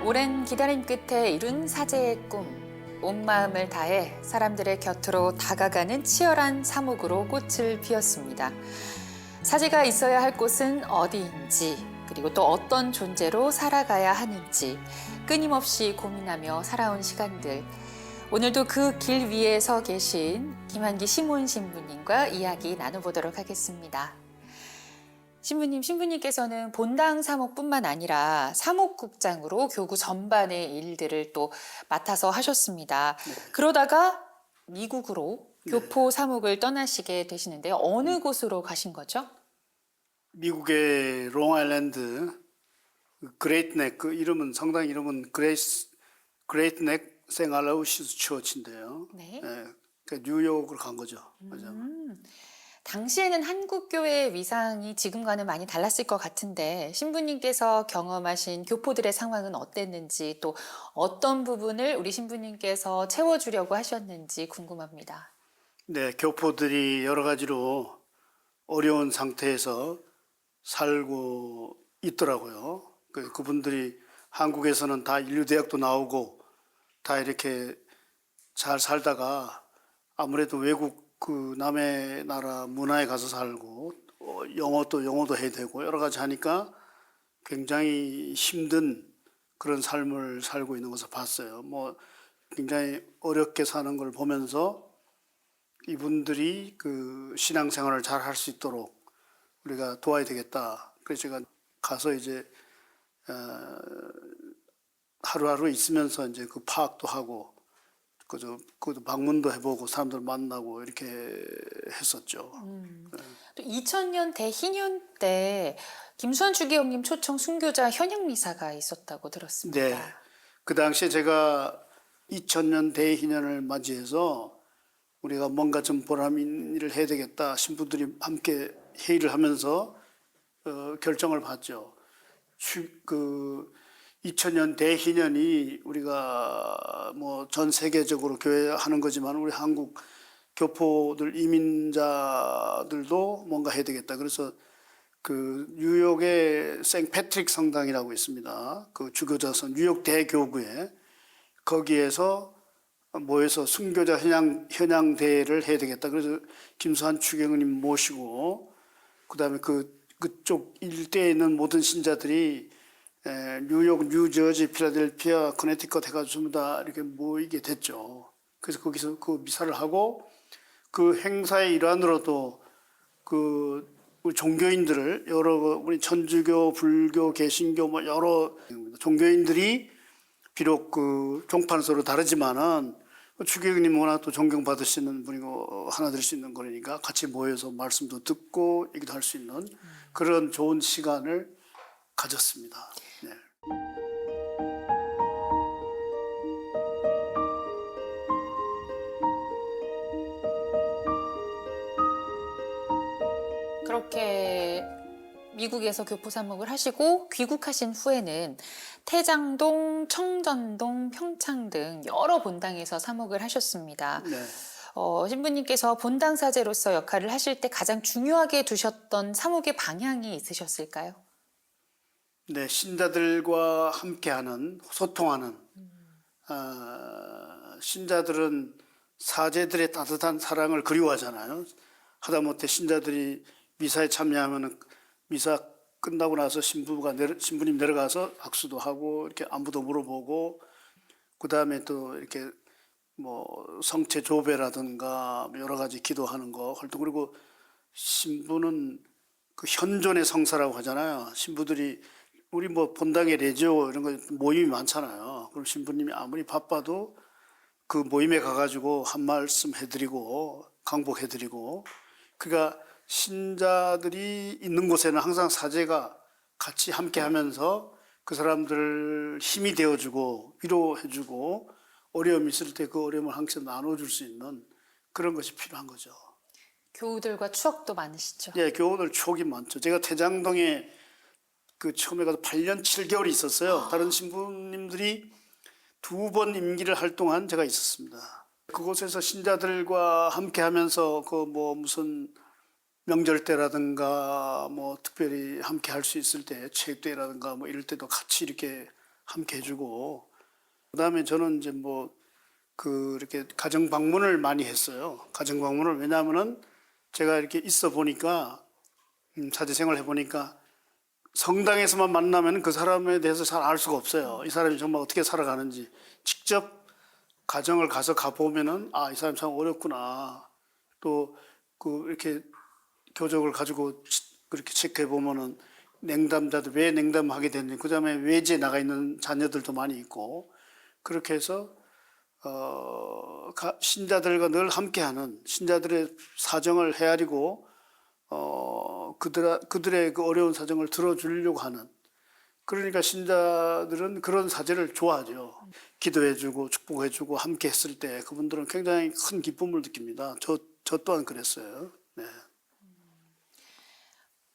오랜 기다림 끝에 이룬 사제의 꿈. 온 마음을 다해 사람들의 곁으로 다가가는 치열한 사목으로 꽃을 피웠습니다. 사제가 있어야 할 곳은 어디인지, 그리고 또 어떤 존재로 살아가야 하는지 끊임없이 고민하며 살아온 시간들. 오늘도 그 길 위에 서 계신 김한기 시몬 신부님과 이야기 나눠보도록 하겠습니다. 신부님께서는 본당 사목뿐만 아니라 사목국장으로 교구 전반의 일들을 또 맡아서 하셨습니다. 그러다가 미국으로 교포 사목을 떠나시게 되시는데요. 어느 곳으로 가신 거죠? 미국의 롱아일랜드 그레이트넥, 그 이름은 성당 이름은 그레이트넥 생알라우시스 처치인데요. 네. 그 뉴욕으로 간 거죠. 맞아. 당시에는 한국 교회의 위상이 지금과는 많이 달랐을 것 같은데 신부님께서 경험하신 교포들의 상황은 어땠는지, 또 어떤 부분을 우리 신부님께서 채워주려고 하셨는지 궁금합니다. 네, 교포들이 여러 가지로 어려운 상태에서 살고 있더라고요. 그분들이 한국에서는 다 인류대학도 나오고 다 이렇게 잘 살다가 아무래도 외국 그 남의 나라 문화에 가서 살고 영어도 해야 되고 여러 가지 하니까 굉장히 힘든 그런 삶을 살고 있는 것을 봤어요. 뭐 굉장히 어렵게 사는 걸 보면서 이분들이 그 신앙생활을 잘 할 수 있도록 우리가 도와야 되겠다. 그래서 제가 가서 이제 하루하루 있으면서 이제 그 파악도 하고 그것도 방문도 해보고 사람들 만나고 이렇게 했었죠. 또 2000년 대희년 때 김수환 주기영님 초청 순교자 현역 미사가 있었다고 들었습니다. 네, 그 당시에 제가 2000년 대희년을 맞이해서 우리가 뭔가 좀 보람 있는 일을 해야 되겠다. 신부들이 함께 회의를 하면서 결정을 받죠. 그 2000년 대희년이 우리가 뭐 전 세계적으로 교회 하는 거지만 우리 한국 교포들 이민자들도 뭔가 해야 되겠다. 그래서 그 뉴욕의 생 패트릭 성당이라고 있습니다. 그 주교자선 뉴욕 대교구에 거기에서 모여서 순교자 현양 대회를 해야 되겠다. 그래서 김수환 추경님 모시고 그다음에 그쪽 일대에 있는 모든 신자들이 뉴욕, 뉴저지, 필라델피아, 커네티컷 해가지고 전부 다 이렇게 모이게 됐죠. 그래서 거기서 그 미사를 하고 그 행사의 일환으로도 그 우리 종교인들을 여러 우리 천주교, 불교, 개신교 뭐 여러 종교인들이 비록 그 종파는 서로 다르지만은 주교님 워낙 또 존경받으시는 분이고 하나 될 수 있는 거니까 같이 모여서 말씀도 듣고 얘기도 할 수 있는 그런 좋은 시간을 가졌습니다. 네. 그렇게 미국에서 교포 사목을 하시고 귀국하신 후에는 태장동, 청전동, 평창 등 여러 본당에서 사목을 하셨습니다. 네. 신부님께서 본당 사제로서 역할을 하실 때 가장 중요하게 두셨던 사목의 방향이 있으셨을까요? 네, 신자들과 함께하는 소통하는 신자들은 사제들의 따뜻한 사랑을 그리워하잖아요. 하다못해 신자들이 미사에 참여하면 미사 끝나고 나서 신부님 내려가서 악수도 하고 이렇게 안부도 물어보고 그 다음에 또 이렇게 뭐 성체 조배라든가 여러 가지 기도하는 거 활동, 그리고 신부는 그 현존의 성사라고 하잖아요. 신부들이 우리 뭐 본당에 레지오 이런 거 모임이 많잖아요. 그럼 신부님이 아무리 바빠도 그 모임에 가가지고 한 말씀 해드리고 강복해드리고, 그러니까 신자들이 있는 곳에는 항상 사제가 같이 함께하면서 그 사람들 힘이 되어주고 위로해주고 어려움이 있을 때 그 어려움을 항상 나눠줄 수 있는 그런 것이 필요한 거죠. 교우들과 추억도 많으시죠? 예, 교우들 추억이 많죠. 제가 태장동에 그 처음에 가서 8년 7개월이 있었어요. 다른 신부님들이 2번 임기를 할 동안 제가 있었습니다. 그곳에서 신자들과 함께 하면서 그 뭐 무슨 명절 때라든가 뭐 특별히 함께 할 수 있을 때 체육대회라든가 뭐 이럴 때도 같이 이렇게 함께 해주고, 그다음에 저는 이제 이렇게 가정 방문을 많이 했어요. 가정 방문을. 왜냐하면은 제가 이렇게 있어 보니까, 사제 생활을 해보니까 성당에서만 만나면 그 사람에 대해서 잘 알 수가 없어요. 이 사람이 정말 어떻게 살아가는지. 직접 가정을 가보면은, 아, 이 사람 참 어렵구나. 또 이렇게 교적을 가지고 그렇게 체크해 보면은 냉담자들 왜 냉담하게 됐는지, 그다음에 외지에 나가 있는 자녀들도 많이 있고, 그렇게 해서 신자들과 늘 함께하는, 신자들의 사정을 헤아리고 그들의 그 어려운 사정을 들어주려고 하는, 그러니까 신자들은 그런 사제를 좋아하죠. 기도해주고 축복해주고 함께 했을 때 그분들은 굉장히 큰 기쁨을 느낍니다. 저 또한 그랬어요. 네.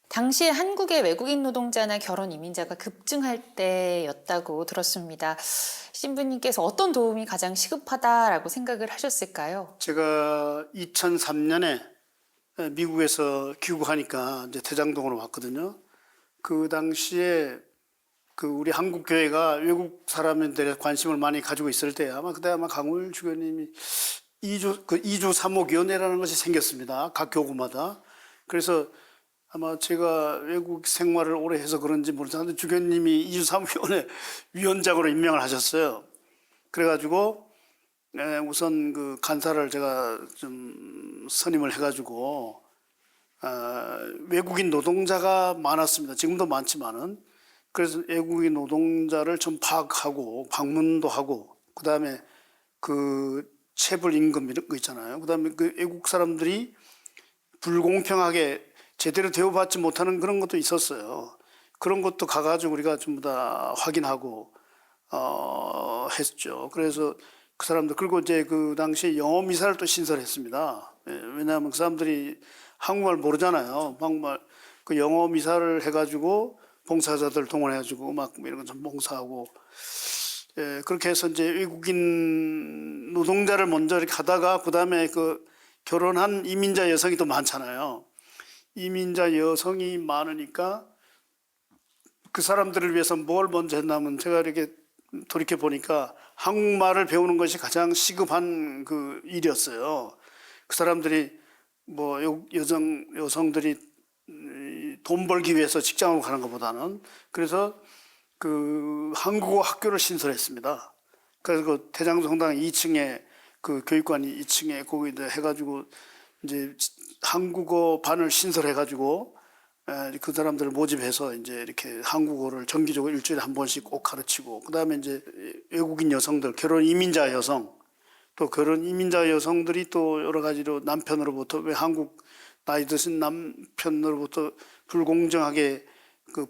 당시에 한국의 외국인 노동자나 결혼 이민자가 급증할 때였다고 들었습니다. 신부님께서 어떤 도움이 가장 시급하다라고 생각을 하셨을까요? 제가 2003년에 미국에서 귀국하니까 이제 대장동으로 왔거든요. 그 당시에 우리 한국 교회가 외국 사람들에 관심을 많이 가지고 있을 때 그때 아마 강울 주교님이 이주 사목위원회라는 것이 생겼습니다. 각 교구마다. 그래서 아마 제가 외국 생활을 오래 해서 그런지 모르겠는데 주교님이 이주 사목위원회 위원장으로 임명을 하셨어요. 그래가지고 우선 그 간사를 제가 좀 선임을 해가지고 외국인 노동자가 많았습니다. 지금도 많지만은. 그래서 외국인 노동자를 좀 파악하고 방문도 하고, 그다음에 그 체불 임금 이런 거 있잖아요. 그다음에 그 외국 사람들이 불공평하게 제대로 대우받지 못하는 그런 것도 있었어요. 그런 것도 가가지고 우리가 전부 다 확인하고 했죠. 그래서 그 사람들, 그리고 이제 그 당시에 영어 미사를 또 신설했습니다. 왜냐하면 그 사람들이 한국말 모르잖아요. 한국말 그 영어 미사를 해가지고 봉사자들 동원해가지고 막 이런 거 좀 봉사하고, 그렇게 해서 이제 외국인 노동자를 먼저 이렇게 하다가 그다음에 그 결혼한 이민자 여성이 또 많잖아요. 이민자 여성이 많으니까 그 사람들을 위해서 뭘 먼저 했냐면, 제가 이렇게 돌이켜 보니까 한국말을 배우는 것이 가장 시급한 그 일이었어요. 그 사람들이 여성들이 돈 벌기 위해서 직장으로 가는 것보다는. 그래서 그 한국어 학교를 신설했습니다. 그래서 그 대장성당 2층에 그 교육관이 2층에 거기다 해가지고 이제 한국어 반을 신설해가지고 그 사람들을 모집해서 이제 이렇게 한국어를 정기적으로 일주일에 한 번씩 꼭 가르치고, 그 다음에 이제 외국인 여성들, 결혼 이민자 여성, 또 결혼 이민자 여성들이 또 여러 가지로 남편으로부터, 왜 한국 나이 드신 남편으로부터 불공정하게 그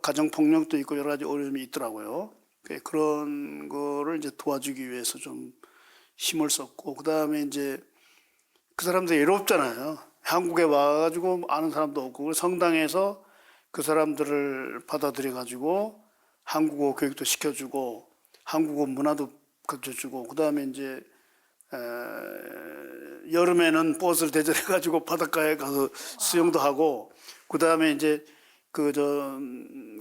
가정 폭력도 있고 여러 가지 어려움이 있더라고요. 그런 거를 이제 도와주기 위해서 좀 힘을 썼고, 그 다음에 이제 그 사람들 외롭잖아요. 한국에 와가지고 아는 사람도 없고, 성당에서 그 사람들을 받아들여가지고 한국어 교육도 시켜주고 한국어 문화도 가르쳐주고, 그 다음에 이제 여름에는 버스를 대절해가지고 바닷가에 가서 수영도 하고, 그 다음에 이제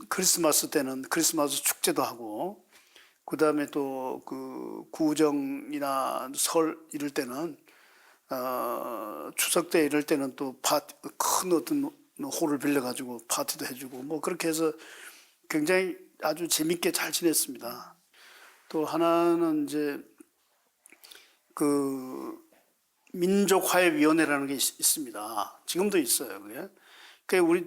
크리스마스 때는 크리스마스 축제도 하고, 그 다음에 또 그 구정이나 설 이럴 때는 추석 때 이럴 때는 또 큰 어떤 홀을 빌려가지고 파티도 해주고, 그렇게 해서 굉장히 아주 재밌게 잘 지냈습니다. 또 하나는 이제 그 민족화해위원회라는 게 있습니다. 지금도 있어요. 그게.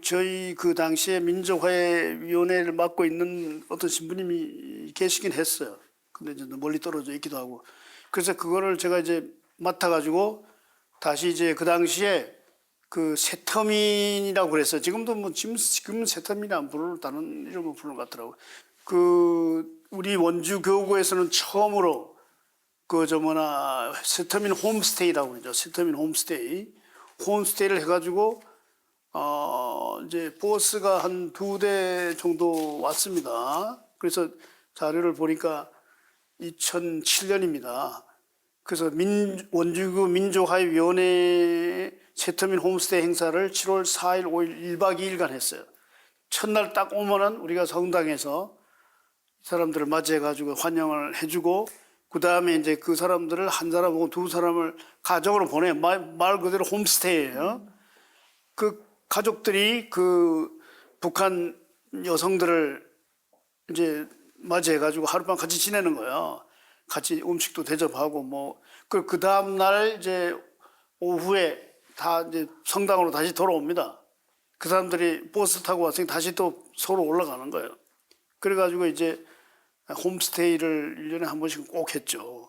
저희 그 당시에 민족화해위원회를 맡고 있는 어떤 신부님이 계시긴 했어요. 근데 이제 멀리 떨어져 있기도 하고. 그래서 그거를 제가 이제 맡아가지고 다시 이제 그 당시에 그 세터민이라고 그랬어요. 지금도 지금 세터민이 안 부르는 다른 이름으로 부르는 것 같더라고요. 우리 원주 교구에서는 처음으로 세터민 홈스테이라고 그러죠. 세터민 홈스테이를 해가지고 이제 버스가 한 2대 정도 왔습니다. 그래서 자료를 보니까 2007년입니다. 그래서 원주교 민족화해위원회 세터민 홈스테이 행사를 7월 4일, 5일 1박 2일간 했어요. 첫날 딱 오면은 우리가 성당에서 사람들을 맞이해가지고 환영을 해주고 그 다음에 이제 그 사람들을 한 사람하고 두 사람을 가족으로 보내 말 그대로 홈스테이예요. 그 가족들이 그 북한 여성들을 이제 맞이해가지고 하룻밤 같이 지내는 거예요. 같이 음식도 대접하고 뭐 그 다음 날 이제 오후에 다 이제 성당으로 다시 돌아옵니다. 그 사람들이 버스 타고 왔으니 다시 또 서로 올라가는 거예요. 그래가지고 이제 홈스테이를 1년에 한 번씩 꼭 했죠.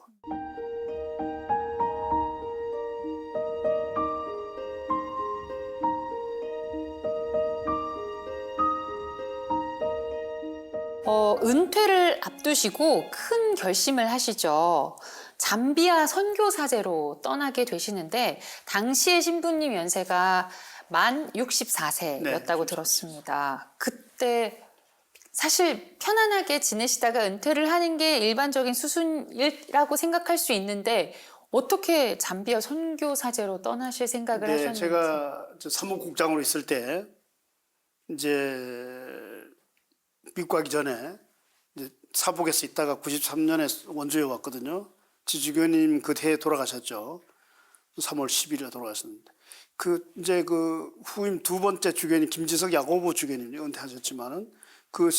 은퇴를 앞두시고 큰 결심을 하시죠. 잠비아 선교사제로 떠나게 되시는데 당시의 신부님 연세가 만 64세였다고 네, 들었습니다. 그때 사실 편안하게 지내시다가 은퇴를 하는 게 일반적인 수순이라고 생각할 수 있는데 어떻게 잠비아 선교사제로 떠나실 생각을 네, 하셨는지. 제가 사무국장으로 있을 때 이제 미국 가기 전에 이제 사복에서 있다가 93년에 원주에 왔거든요. 지주교님 그해 돌아가셨죠. 3월 10일에 돌아가셨는데 그 이제 그 후임 두 번째 주교님 김지석 야고보 주교님이 은퇴하셨지만은 그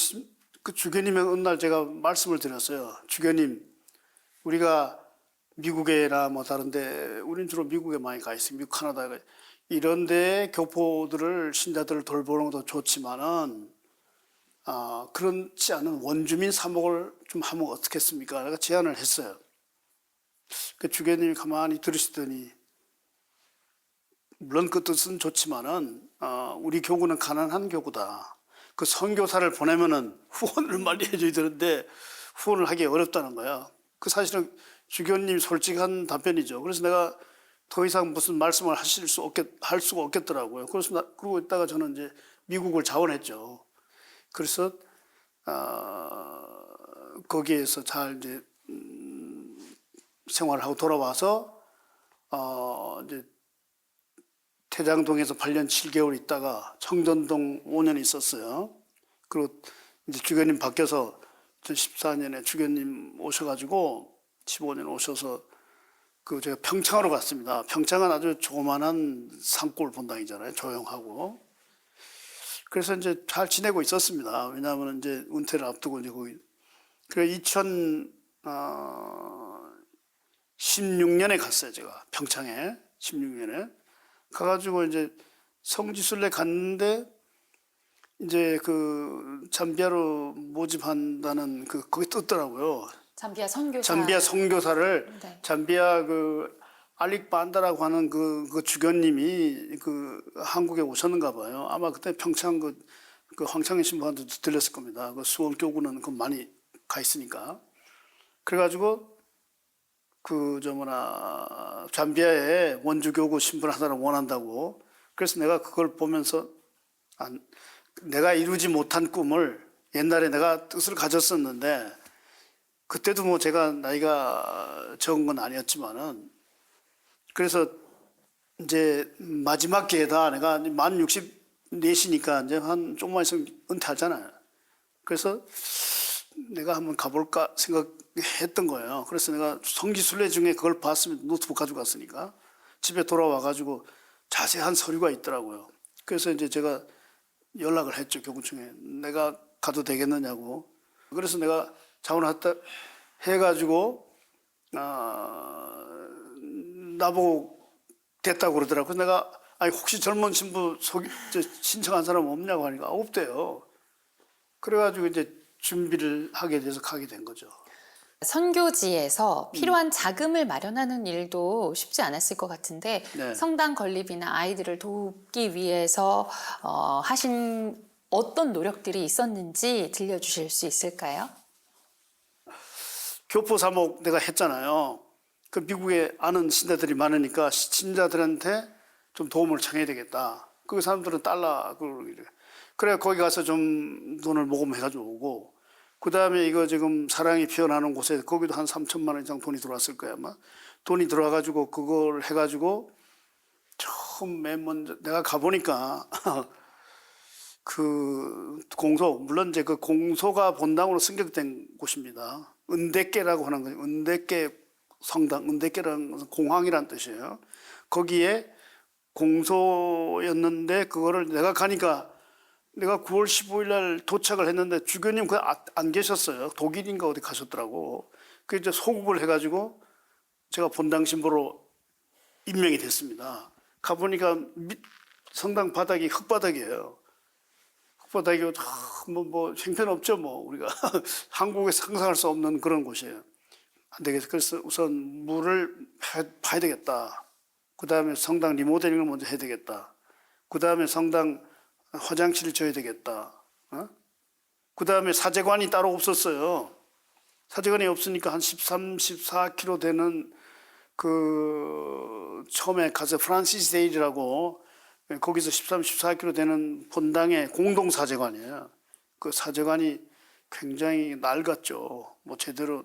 주교님의 어느 날 제가 말씀을 드렸어요. 주교님, 우리가 미국에나 뭐 다른데 우리는 주로 미국에 많이 가 있어요. 미국, 캐나다 이런 데 교포들을 신자들을 돌보는 것도 좋지만은 그렇지 않은 원주민 사목을 좀 하면 어떻겠습니까? 내가 제안을 했어요. 그 주교님이 가만히 들으시더니 물론 그 뜻은 좋지만은 우리 교구는 가난한 교구다. 그 선교사를 보내면은 후원을 많이 해줘야 되는데 후원을 하기 어렵다는 거야. 그 사실은 주교님 솔직한 답변이죠. 그래서 내가 더 이상 무슨 말씀을 할 수가 없겠더라고요. 그래서 그러고 있다가 저는 이제 미국을 자원했죠. 그래서 거기에서 잘 이제 생활을 하고 돌아와서 이제 태장동에서 8년 7개월 있다가 청전동 5년 있었어요. 그리고 이제 주교님 바뀌어서 2014년에 주교님 오셔가지고 15년 오셔서 그 제가 평창으로 갔습니다. 평창은 아주 조그만한 산골 본당이잖아요. 조용하고. 그래서 이제 잘 지내고 있었습니다. 왜냐하면 이제 은퇴를 앞두고 이제 거기. 그래 2016년에 갔어요. 제가 평창에 16년에 가가지고 이제 성지순례 갔는데 이제 그 잠비아로 모집한다는 거기 떴더라고요. 잠비아 선교사. 잠비아 선교사를 네. 잠비아 알릭 반다라고 하는 그 주교님이 한국에 오셨는가 봐요. 아마 그때 평창 그 황창현 신부한테도 들렸을 겁니다. 그 수원 교구는 많이 가 있으니까. 그래가지고 잠비아에 원주 교구 신분 하나를 원한다고. 그래서 내가 그걸 보면서 내가 이루지 못한 꿈을 옛날에 내가 뜻을 가졌었는데 그때도 뭐 제가 나이가 적은 건 아니었지만은 그래서 이제 마지막 기회다. 내가 만 64시니까 이제 한 조금만 있으면 은퇴하잖아요. 그래서 내가 한번 가볼까 생각했던 거예요. 그래서 내가 성지순례 중에 그걸 봤으면 노트북 가지고 갔으니까 집에 돌아와가지고 자세한 서류가 있더라고요. 그래서 이제 제가 연락을 했죠. 교구청에 내가 가도 되겠느냐고. 그래서 내가 자원했다 해가지고 나보고 됐다고 그러더라고요. 그래서 내가 아니 혹시 젊은 신부 신청한 사람 없냐고 하니까 없대요. 그래가지고 이제 준비를 하게 돼서 가게 된 거죠. 선교지에서 필요한 자금을 마련하는 일도 쉽지 않았을 것 같은데 네. 성당 건립이나 아이들을 돕기 위해서 하신 어떤 노력들이 있었는지 들려주실 수 있을까요? 교포 사목 내가 했잖아요. 그 미국에 아는 신자들이 많으니까 신자들한테 좀 도움을 청해야 되겠다. 그 사람들은 달러 그래 거기 가서 좀 돈을 모금해가지고 오고 그 다음에 이거 지금 사랑이 피어나는 곳에 거기도 한 3천만 원 이상 돈이 들어왔을 거야 아마. 돈이 들어와가지고 그걸 해가지고 처음 맨 먼저 내가 가보니까 그 공소, 물론 이제 그 공소가 본당으로 승격된 곳입니다. 은대께라고 하는 거예요. 은대께 성당, 은대께라는 것은 공황이란 뜻이에요. 거기에 공소였는데 그거를 내가 가니까 내가 9월 15일 날 도착을 했는데 주교님 그 안 계셨어요. 독일인가 어디 가셨더라고. 그 이제 소급을 해가지고 제가 본당 신부로 임명이 됐습니다. 가보니까 성당 바닥이 흙바닥이에요. 흙바닥이고 뭐 형편없죠. 뭐 우리가 한국에서 상상할 수 없는 그런 곳이에요. 안 되겠어. 그래서 우선 물을 파야 되겠다. 그 다음에 성당 리모델링을 먼저 해야 되겠다. 그 다음에 성당 화장실을 져야 되겠다. 그 다음에 사제관이 따로 없었어요. 사제관이 없으니까 한 13, 14km 되는 그 처음에 가서 프란시스 데일이라고 거기서 13, 14km 되는 본당의 공동 사제관이에요. 그 사제관이 굉장히 낡았죠. 뭐 제대로.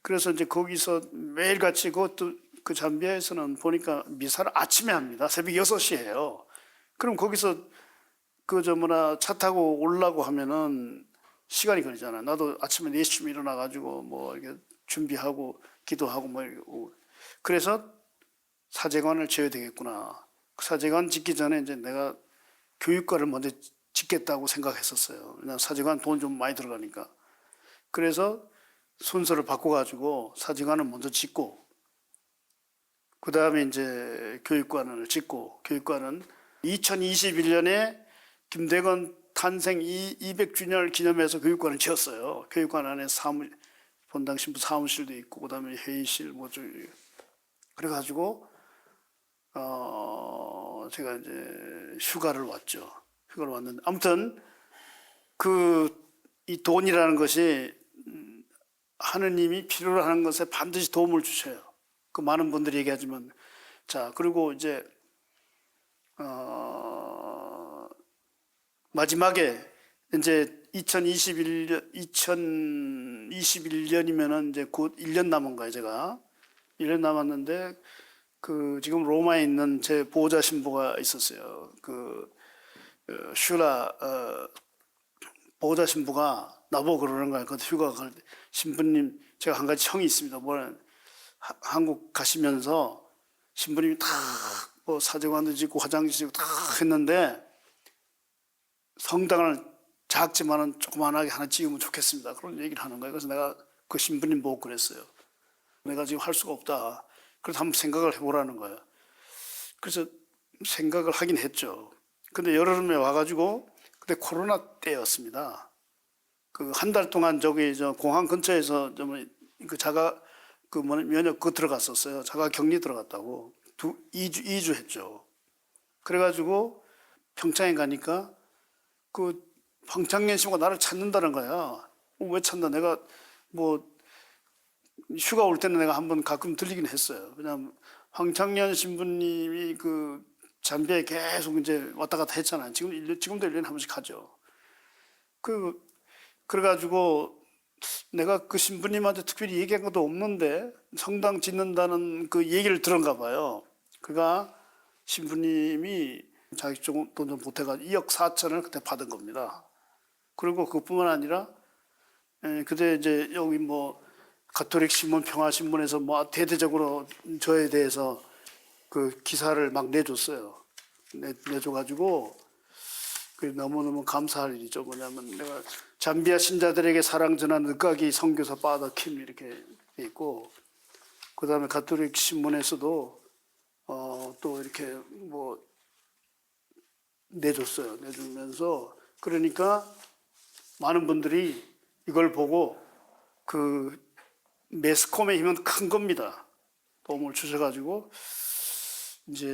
그래서 이제 거기서 매일같이 그것도 그 잠비아에서는 보니까 미사를 아침에 합니다. 새벽 6시에 해요. 그럼 거기서 차 타고 오려고 하면은 시간이 걸리잖아요. 나도 아침에 4시쯤 일어나가지고 뭐 이렇게 준비하고 기도하고 뭐 이렇게. 그래서 사제관을 지어야 되겠구나. 그 사제관 짓기 전에 이제 내가 교육과를 먼저 짓겠다고 생각했었어요. 왜냐하면 사제관 돈 좀 많이 들어가니까. 그래서 순서를 바꿔가지고 사제관을 먼저 짓고, 그 다음에 이제 교육관을 짓고, 교육관은 2021년에 김대건 탄생 200주년을 기념해서 교육관을 지었어요. 교육관 안에 본당 신부 사무실도 있고, 그 다음에 회의실, 그래가지고, 제가 이제 휴가를 왔죠. 휴가를 왔는데, 아무튼, 이 돈이라는 것이 하느님이 필요로 하는 것에 반드시 도움을 주셔요. 그 많은 분들이 얘기하지만, 자, 그리고 이제, 마지막에 이제 2021년이면은 이제 곧 1년 남은 거예요, 제가. 1년 남았는데, 지금 로마에 있는 제 보호자 신부가 있었어요. 슈라, 보호자 신부가 나보고 그러는 거예요. 그 휴가 갈 때. 신부님, 제가 한 가지 청이 있습니다. 한국 가시면서 신부님이 다 뭐 사제관도 짓고 화장실 짓고 다 했는데 성당을 작지만은 조그만하게 하나 지으면 좋겠습니다. 그런 얘기를 하는 거예요. 그래서 내가 그 신부님 보고 그랬어요. 내가 지금 할 수가 없다. 그래서 한번 생각을 해보라는 거예요. 그래서 생각을 하긴 했죠. 근데 여름에 와가지고 그때 코로나 때였습니다. 한 달 동안 공항 근처에서 면역 들어갔었어요. 자가 격리 들어갔다고. 2주 했죠. 그래가지고 평창에 가니까 황창년 씨가 나를 찾는다는 거야. 왜 찾나? 내가 휴가 올 때는 내가 한번 가끔 들리긴 했어요. 왜냐하면 황창년 신부님이 잠비아에 계속 이제 왔다 갔다 했잖아요. 지금도 1년에 한 번씩 가죠. 그래가지고 내가 그 신부님한테 특별히 얘기한 것도 없는데 성당 짓는다는 그 얘기를 들은가 봐요. 신부님이 자기 돈 좀 보태가지고 2억 4천을 그때 받은 겁니다. 그리고 그뿐만 아니라 그때 이제 여기 가톨릭 신문, 평화신문에서 대대적으로 저에 대해서 그 기사를 막 내줬어요. 내줘가지고 너무너무 감사할 일이죠. 뭐냐면 내가 잠비아 신자들에게 사랑 전하는 늦가기 선교사 파더 킴 이렇게 있고, 그 다음에 가톨릭 신문에서도 또 이렇게 내줬어요. 내주면서 그러니까 많은 분들이 이걸 보고 매스컴의 힘은 큰 겁니다. 도움을 주셔가지고 이제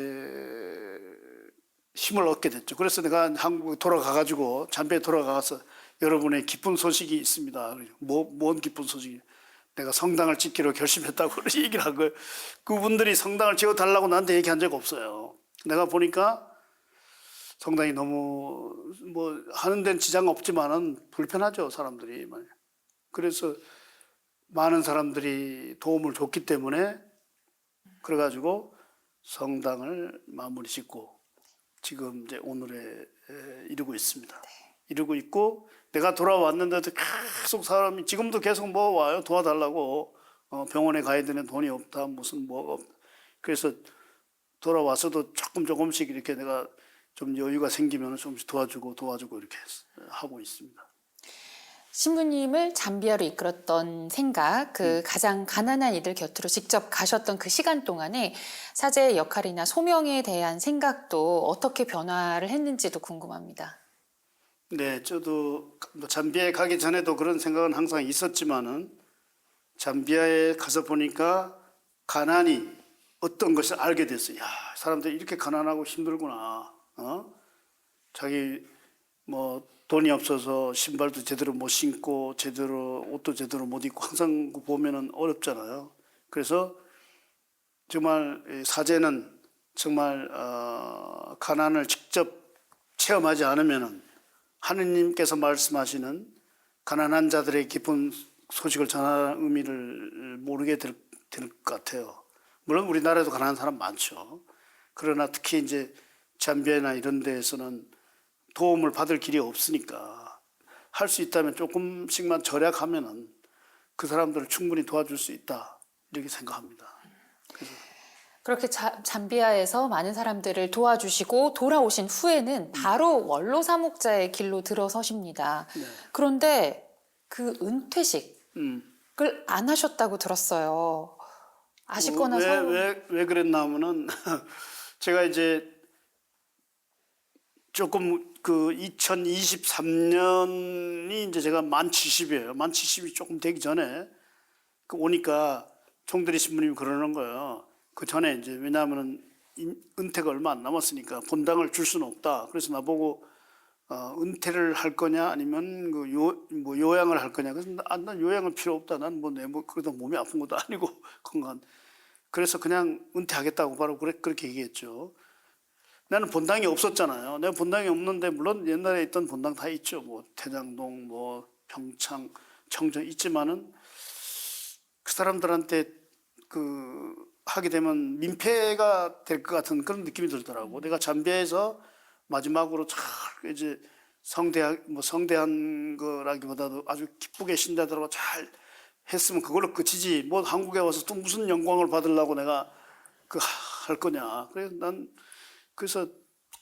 힘을 얻게 됐죠. 그래서 내가 한국에 돌아가가지고 잠비아에 돌아가서 여러분의 기쁜 소식이 있습니다. 뭔 기쁜 소식이? 내가 성당을 짓기로 결심했다고 얘기를 한 거예요. 그분들이 성당을 지어달라고 나한테 얘기한 적 없어요. 내가 보니까 성당이 너무 하는 데는 지장 없지만은 불편하죠, 사람들이. 그래서 많은 사람들이 도움을 줬기 때문에 그래가지고 성당을 마무리 짓고 지금 이제 오늘에 이르고 있습니다. 이르고 있고 내가 돌아왔는데도 계속 사람이 지금도 계속 뭐 와요. 도와달라고. 병원에 가야 되는 돈이 없다. 무슨 뭐 그래서 돌아와서도 조금씩 이렇게 내가 좀 여유가 생기면 조금씩 도와주고 이렇게 하고 있습니다. 신부님을 잠비아로 이끌었던 생각, 그 가장 가난한 이들 곁으로 직접 가셨던 그 시간 동안에 사제의 역할이나 소명에 대한 생각도 어떻게 변화를 했는지도 궁금합니다. 네, 저도 뭐 잠비아에 가기 전에도 그런 생각은 항상 있었지만은 잠비아에 가서 보니까 가난이 어떤 것을 알게 됐어요. 야, 사람들이 이렇게 가난하고 힘들구나. 자기 뭐 돈이 없어서 신발도 제대로 못 신고 제대로 옷도 제대로 못 입고 항상 보면은 어렵잖아요. 그래서 정말 사제는 정말 가난을 직접 체험하지 않으면은 하느님께서 말씀하시는 가난한 자들의 깊은 소식을 전하는 의미를 모르게 될 것 같아요. 물론 우리나라에도 가난한 사람 많죠. 그러나 특히 이제 잠비아나 이런 데에서는 도움을 받을 길이 없으니까 할 수 있다면 조금씩만 절약하면은 그 사람들을 충분히 도와줄 수 있다 이렇게 생각합니다. 그렇게 잠비아에서 많은 사람들을 도와주시고 돌아오신 후에는 바로 원로 사목자의 길로 들어서십니다. 네. 그런데 그 은퇴식을 안 하셨다고 들었어요. 아쉽거나 왜 그랬나 하면은 제가 이제 조금 그 2023년이 이제 제가 만 70이에요. 만 70이 조금 되기 전에 그 오니까 총대리 신부님이 그러는 거예요. 그 전에 이제 왜냐하면은 은퇴가 얼마 안 남았으니까 본당을 줄 수는 없다. 그래서 나보고 은퇴를 할 거냐 아니면 뭐 요양을 할 거냐. 그래서 난 요양은 필요 없다. 난 뭐 그러다 몸이 아픈 것도 아니고 건강. 그래서 그냥 은퇴하겠다고 바로 그렇게 얘기했죠. 나는 본당이 없었잖아요. 내가 본당이 없는데 물론 옛날에 있던 본당 다 있죠. 뭐 태장동, 뭐 평창, 청정 있지만은 그 사람들한테 그 하게 되면 민폐가 될 것 같은 그런 느낌이 들더라고. 내가 잠비아에서 마지막으로 잘 이제 성대한 거라기보다도 아주 기쁘게 신자들하고 잘 했으면 그걸로 끝이지. 뭐 한국에 와서 또 무슨 영광을 받으려고 내가 그 할 거냐. 그래서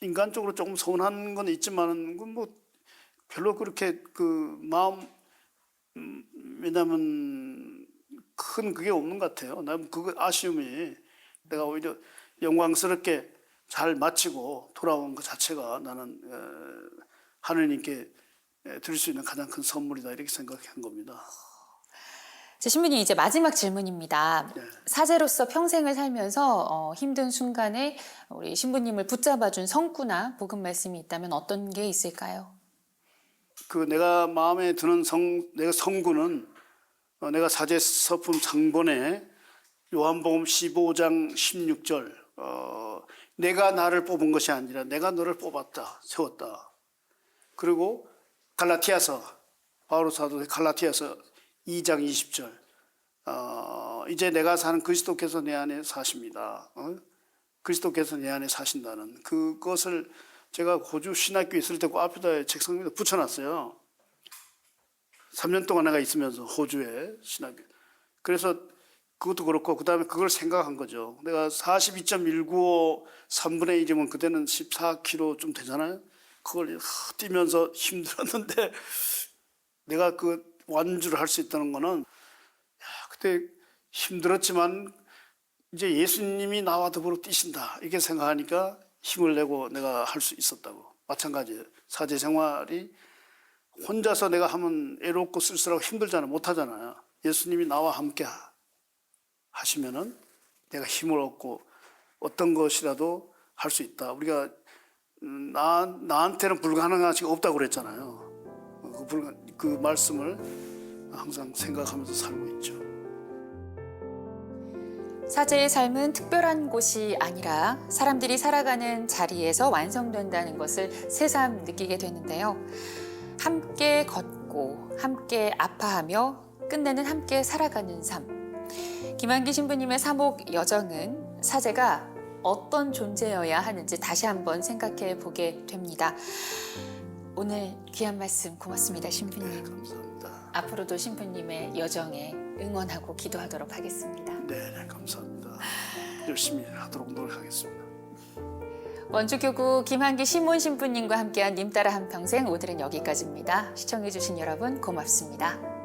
인간적으로 조금 서운한 건 있지만은 뭐 별로 그렇게 그 마음 왜냐면 큰 그게 없는 것 같아요. 난 그거 아쉬움이 내가 오히려 영광스럽게 잘 마치고 돌아온 것 자체가 나는 하느님께 드릴 수 있는 가장 큰 선물이다 이렇게 생각한 겁니다. 제 신부님 이제 마지막 질문입니다. 네. 사제로서 평생을 살면서 힘든 순간에 우리 신부님을 붙잡아준 성구나 복음 말씀이 있다면 어떤 게 있을까요? 그 내가 마음에 드는 내가 성구는 내가 사제 서품 상본에 요한복음 15장 16절 내가 나를 뽑은 것이 아니라 내가 너를 뽑았다 세웠다. 그리고 갈라티아서 바오로 사도의 갈라티아서 2장 20절 이제 내가 사는 그리스도께서 내 안에 사십니다. 그리스도께서 내 안에 사신다는 그것을 제가 호주 신학교에 있을 때 그 앞에다 책상 위에 붙여놨어요. 3년 동안 내가 있으면서 호주에 신학교. 그래서 그것도 그렇고 그다음에 그걸 생각한 거죠. 내가 42.195 3분의 1이면 그때는 14kg 좀 되잖아요. 그걸 뛰면서 힘들었는데 내가 그 완주를 할 수 있다는 거는 그때 힘들었지만 이제 예수님이 나와 더불어 뛰신다 이렇게 생각하니까 힘을 내고 내가 할 수 있었다고. 마찬가지예요. 사제 생활이 혼자서 내가 하면 애롭고 쓸쓸하고 힘들잖아요. 못하잖아요. 예수님이 나와 함께 하시면은 내가 힘을 얻고 어떤 것이라도 할 수 있다. 우리가 나한테는 불가능한 것이 없다고 그랬잖아요. 그 말씀을 항상 생각하면서 살고 있죠. 사제의 삶은 특별한 곳이 아니라 사람들이 살아가는 자리에서 완성된다는 것을 새삼 느끼게 되는데요. 함께 걷고 함께 아파하며 끝내는 함께 살아가는 삶. 김한기 신부님의 사목 여정은 사제가 어떤 존재여야 하는지 다시 한번 생각해 보게 됩니다. 오늘 귀한 말씀 고맙습니다, 신부님. 감사합니다. 앞으로도 신부님의 여정에 응원하고 기도하도록 하겠습니다. 네, 감사합니다. 열심히 하도록 노력하겠습니다. 원주교구 김한기 시몬 신부님과 함께한 님 따라 한평생, 오늘은 여기까지입니다. 시청해주신 여러분 고맙습니다.